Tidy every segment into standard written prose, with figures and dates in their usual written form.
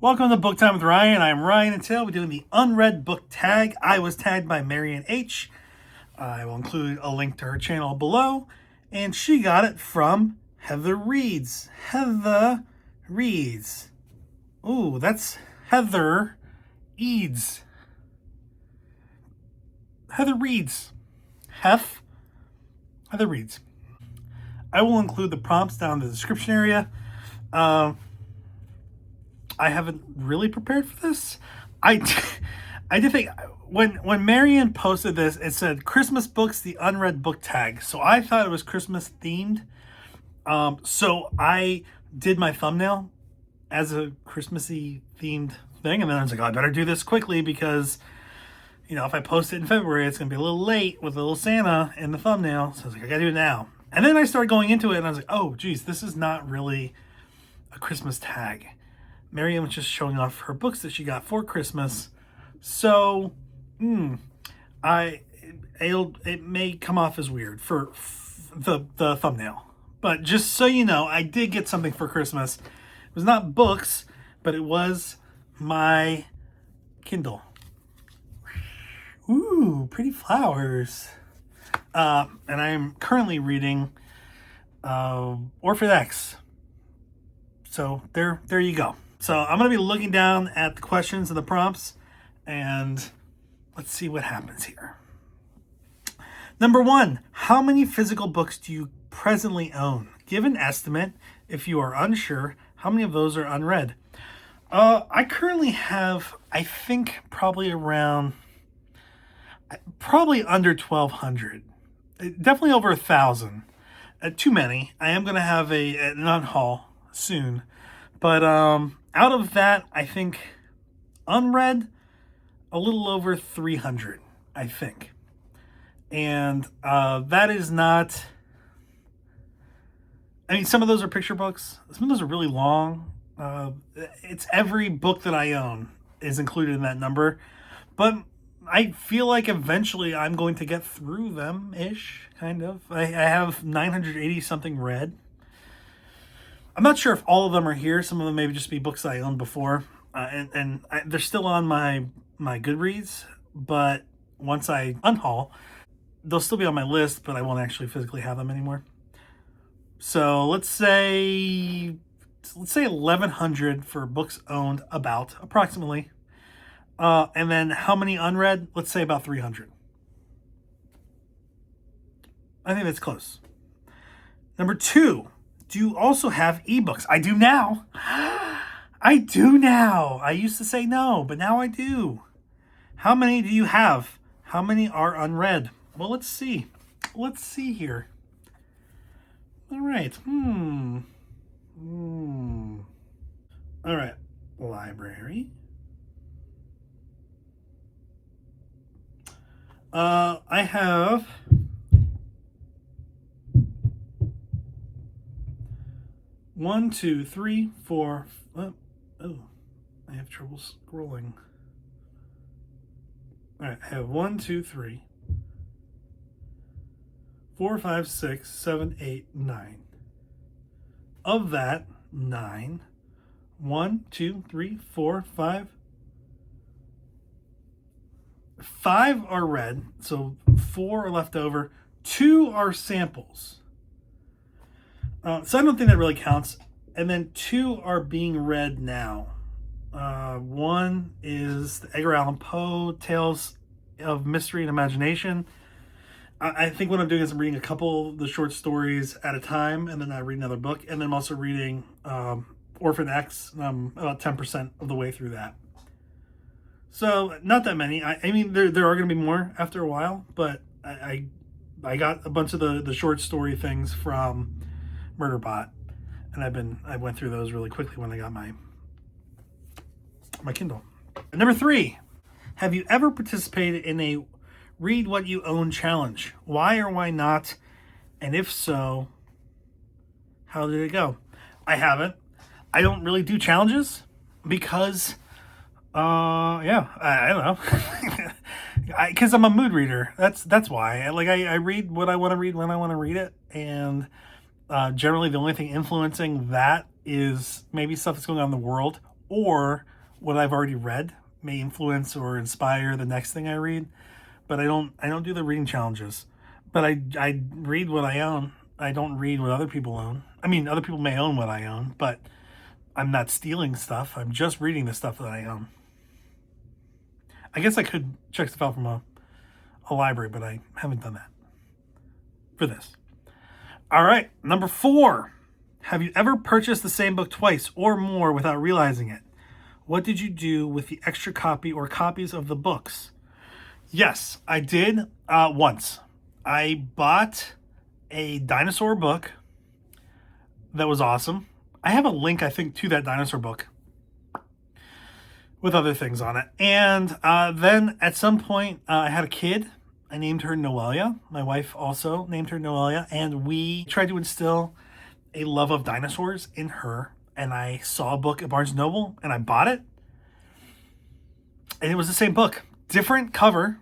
Welcome to Book Time with Ryan. I'm Ryan, and today we're doing the Unread Book Tag. I was tagged by Marian H. I will include a link to her channel below, and she got it from Heather Reads. Heather Reads. Ooh, that's Heather Eads. Heather Reads. Heather Reads. I will include the prompts down in the description area. I haven't really prepared for this. I did think when Marian posted this, it said Christmas books, the Unread Book Tag. So I thought it was Christmas themed. So I did my thumbnail as a Christmassy themed thing, and then I was like, oh, I better do this quickly because, you know, if I post it in February, it's gonna be a little late with a little Santa in the thumbnail. So I was like, I gotta do it now. And then I started going into it, and I was like, oh, geez, this is not really a Christmas tag. Marian was just showing off her books that she got for Christmas. So, it may come off as weird for the thumbnail. But just so you know, I did get something for Christmas. It was not books, but it was my Kindle. Ooh, pretty flowers. And I am currently reading Orphan X. So there you go. So I'm going to be looking down at the questions and the prompts, and let's see what happens here. Number 1, how many physical books do you presently own? Give an estimate. If you are unsure, how many of those are unread? I currently have, I think, probably under 1,200. Definitely over 1,000. Too many. I am going to have an unhaul soon. But out of that, I think unread, a little over 300, I think. And that is not... I mean, some of those are picture books. Some of those are really long. It's every book that I own is included in that number. But I feel like eventually I'm going to get through them-ish, kind of. I have 980-something read. I'm not sure if all of them are here. Some of them may just be books I owned before. They're still on my Goodreads. But once I unhaul, they'll still be on my list, but I won't actually physically have them anymore. So let's say 1,100 for books owned, approximately. And then how many unread? Let's say about 300. I think that's close. Number 2, do you also have ebooks? I do now. I do now. I used to say no, but now I do. How many do you have? How many are unread? Well, let's see. Let's see here. All right. All right. Library. I have 1, 2, 3, 4. Oh, I have trouble scrolling. All right, I have 1, 2, 3, 4, 5, 6, 7, 8, 9. Of that, 9. 1, 2, 3, 4, 5. 5 are read, so 4 are left over. 2 are samples. So I don't think that really counts. And then 2 are being read now. 1 is the Edgar Allan Poe Tales of Mystery and Imagination. I think what I'm doing is I'm reading a couple of the short stories at a time, and then I read another book. And then I'm also reading Orphan X, and I'm about 10% of the way through that. So not that many. I mean, there are going to be more after a while, but I got a bunch of the short story things from Murderbot, and I went through those really quickly when I got my Kindle. And number 3, have you ever participated in a Read What You Own challenge? Why or why not? And if so, how did it go? I haven't. I don't really do challenges because I don't know. Because I'm a mood reader. That's why. I read what I want to read when I want to read it, and generally the only thing influencing that is maybe stuff that's going on in the world or what I've already read may influence or inspire the next thing I read. But I don't do the reading challenges. But I read what I own. I don't read what other people own. I mean, other people may own what I own, but I'm not stealing stuff. I'm just reading the stuff that I own. I guess I could check stuff out from a library, but I haven't done that for this. All right, number 4. Have you ever purchased the same book twice or more without realizing it? What did you do with the extra copy or copies of the books? Yes, I did once. I bought a dinosaur book that was awesome. I have a link, I think, to that dinosaur book with other things on it. And then at some point, I had a kid. I named her Noelia. My wife also named her Noelia. And we tried to instill a love of dinosaurs in her. And I saw a book at Barnes & Noble, and I bought it. And it was the same book. Different cover,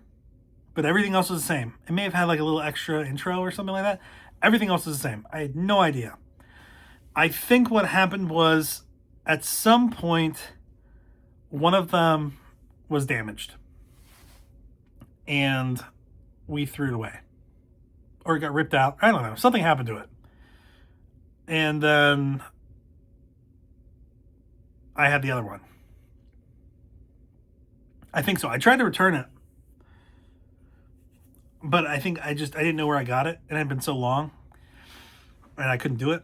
but everything else was the same. It may have had like a little extra intro or something like that. Everything else was the same. I had no idea. I think what happened was at some point, one of them was damaged. And we threw it away. Or it got ripped out. I don't know. Something happened to it. And then I had the other one. I think so. I tried to return it. But I think I didn't know where I got it. It had been so long. And I couldn't do it.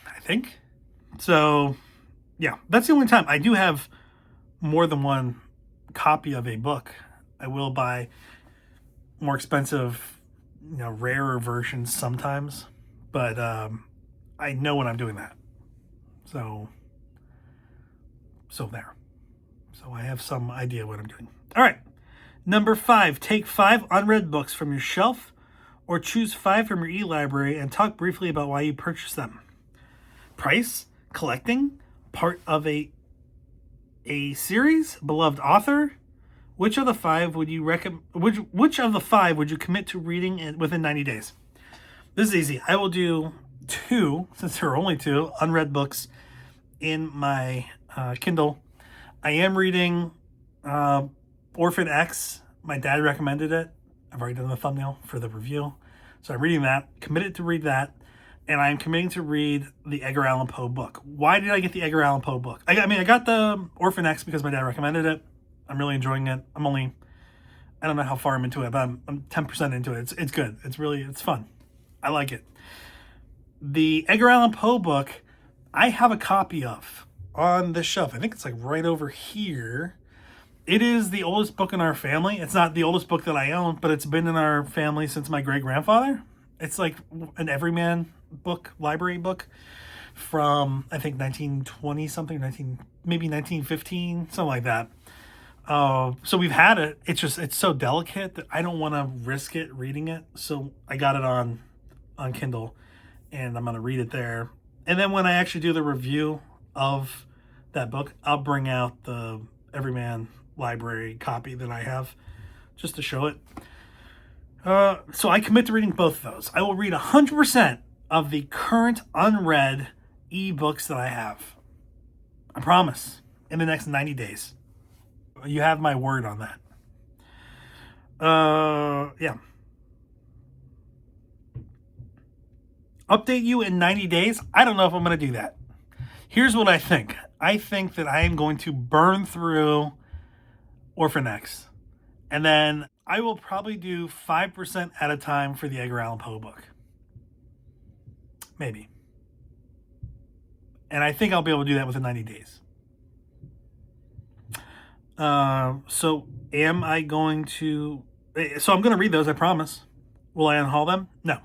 I think. So, yeah. That's the only time. I do have more than one copy of a book. I will buy more expensive, rarer versions sometimes. But I know when I'm doing that. So there. So I have some idea what I'm doing. All right. Number 5, take 5 unread books from your shelf or choose 5 from your e-library and talk briefly about why you purchased them. Price, collecting, part of a series, beloved author. Which of the 5 would you recommend? Which of the 5 would you commit to reading within 90 days? This is easy. I will do 2, since there are only 2 unread books in my Kindle. I am reading Orphan X. My dad recommended it. I've already done the thumbnail for the review. So I'm reading that, committed to read that, and I'm committing to read the Edgar Allan Poe book. Why did I get the Edgar Allan Poe book? I got the Orphan X because my dad recommended it. I'm really enjoying it. I don't know how far I'm into it, but I'm 10% into it. It's good. It's fun. I like it. The Edgar Allan Poe book, I have a copy of on this shelf. I think it's like right over here. It is the oldest book in our family. It's not the oldest book that I own, but it's been in our family since my great-grandfather. It's like an everyman book, library book from, I think, 1920 something, maybe 1915, something like that. So we've had it. It's so delicate that I don't want to risk it reading it. So I got it on Kindle, and I'm going to read it there. And then when I actually do the review of that book, I'll bring out the Everyman library copy that I have just to show it. So I commit to reading both of those. I will read 100% of the current unread ebooks that I have. I promise. In the next 90 days. You have my word on that. Yeah. Update you in 90 days? I don't know if I'm going to do that. Here's what I think. I think that I am going to burn through Orphan X. And then I will probably do 5% at a time for the Edgar Allan Poe book. Maybe. And I think I'll be able to do that within 90 days. So am I going to... So I'm going to read those, I promise. Will I unhaul them? No.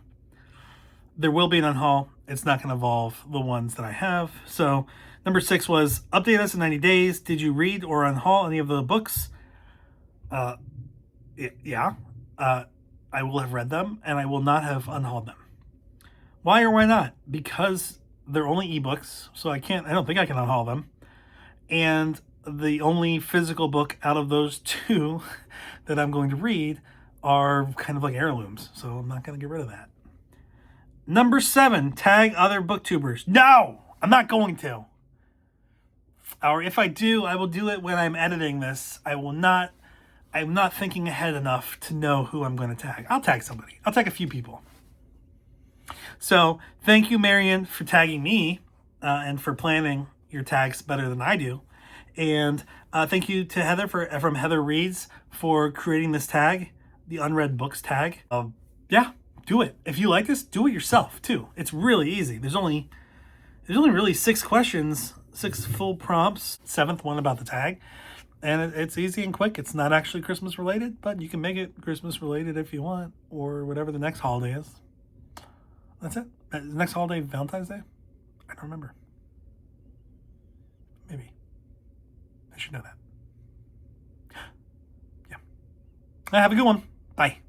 There will be an unhaul. It's not going to involve the ones that I have. So number 6 was, update us in 90 days. Did you read or unhaul any of the books? Yeah. I will have read them, and I will not have unhauled them. Why or why not? Because they're only ebooks, so I don't think I can unhaul them. And the only physical book out of those 2 that I'm going to read are kind of like heirlooms, so I'm not going to get rid of that. Number 7, tag other booktubers. No, I'm not going to. Or if I do, I will do it when I'm editing this. I'm not thinking ahead enough to know who I'm going to tag. I'll tag somebody. I'll tag a few people. So thank you, Marion, for tagging me and for planning your tags better than I do. And thank you to Heather from Heather Reads for creating this tag, the Unread Books Tag. Yeah, do it. If you like this, do it yourself too. It's really easy. There's only really 6 questions, 6 full prompts, 7th one about the tag. And it's easy and quick. It's not actually Christmas related, but you can make it Christmas related if you want, or whatever the next holiday is. That's it. The next holiday, Valentine's Day? I don't remember. Maybe. I should know that. Yeah. Have a good one. Bye.